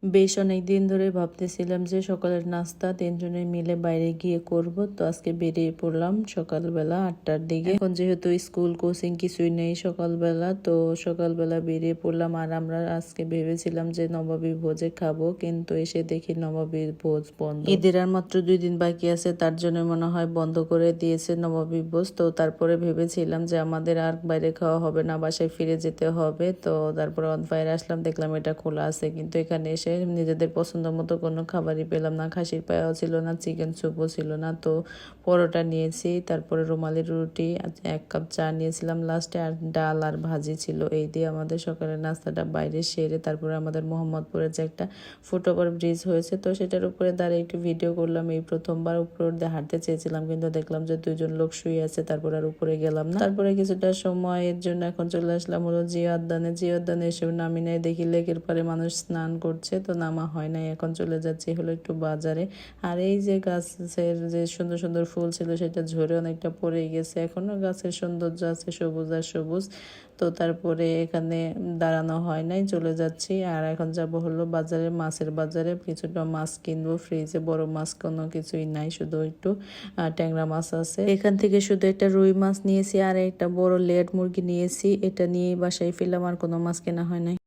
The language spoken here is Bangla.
বেশ অনেকদিন ধরে ভাবতেছিলাম যে সকালের নাস্তা তিনজনে মিলে বাইরে গিয়ে করব। তো আজকে বেরিয়ে পড়লাম সকালবেলা 8টার দিকে। এখন যেহেতু স্কুল কোচিং কিছুই নেই সকালবেলা, তো সকালবেলা বেরিয়ে পড়লাম। আর আমরা আজকে ভেবেছিলাম যে নবাবী ভোজে খাবো, কিন্তু এসে দেখি নবাবী ভোজ বন্ধ। ঈদের আর মাত্র 2 দিন বাকি আছে, তার জন্য মনে হয় বন্ধ করে দিয়েছে নবাবী ভোজ। তো তারপরে ভেবেছিলাম যে আমাদের আর বাইরে খাওয়া হবে না, বাসায় ফিরে যেতে হবে। তো তারপরে অন ফায়ারে আসলাম, দেখলাম এটা খোলা আছে, কিন্তু এখানে এসে নিজেদের পছন্দ মতো কোনো খাবারই পেলাম না। খাসির পায়াও ছিল না, চিকেন স্যুপও ছিল না। তো পরোটা নিয়েছি, তারপরে রুমালি রুটি, 1 কাপ চা নিয়েছিলাম লাস্টে, আর ডাল আর ভাজি ছিল। এই দিয়ে আমাদের সকালের নাস্তাটা বাইরে সেরে তারপরে আমাদের মোহাম্মদপুরে যে একটা ফুটওভার ব্রিজ হয়েছে, তো সেটার উপরে দাঁড়িয়ে একটু ভিডিও করলাম। এই প্রথমবার উপর দিয়ে হাঁটতে চেয়েছিলাম, কিন্তু দেখলাম যে 2জন লোক শুয়ে আছে, তারপর আর উপরে গেলাম না। তারপরে কিছুটা সময়ের জন্য এখন চলে আসলাম হলো জিয়া উদ্যানে। জিয়া উদ্যানে এসে নামি নাই, দেখি লেকের পারে মানুষ স্নান করছে, তো নামা হয় নাই। এখন চলে যাচ্ছি হলো একটু বাজারে। আর এই যে গাছের যে সুন্দর সুন্দর ফুল ছিল সেটা ঝরে অনেকটা পড়ে গেছে, এখনো গাছের সৌন্দর্য আছে, সবুজ আর সবুজ। তো তারপরে এখানে দাঁড়ানো হয় নাই, চলে যাচ্ছি। আর এখন যাব হলো বাজারে, মাছের বাজারে। কিছুটা মাছ কিনবো, ফ্রিজে বড় মাছ কোনো কিছুই নাই, শুধু একটু ট্যাংরা মাছ আছে। এখান থেকে শুধু একটা রুই মাছ নিয়েছি আর একটা বড় লেয়ার মুরগি নিয়েছি, এটা নিয়েই বাসায় ফিরলাম, আর কোনো মাছ কেনা হয় নাই।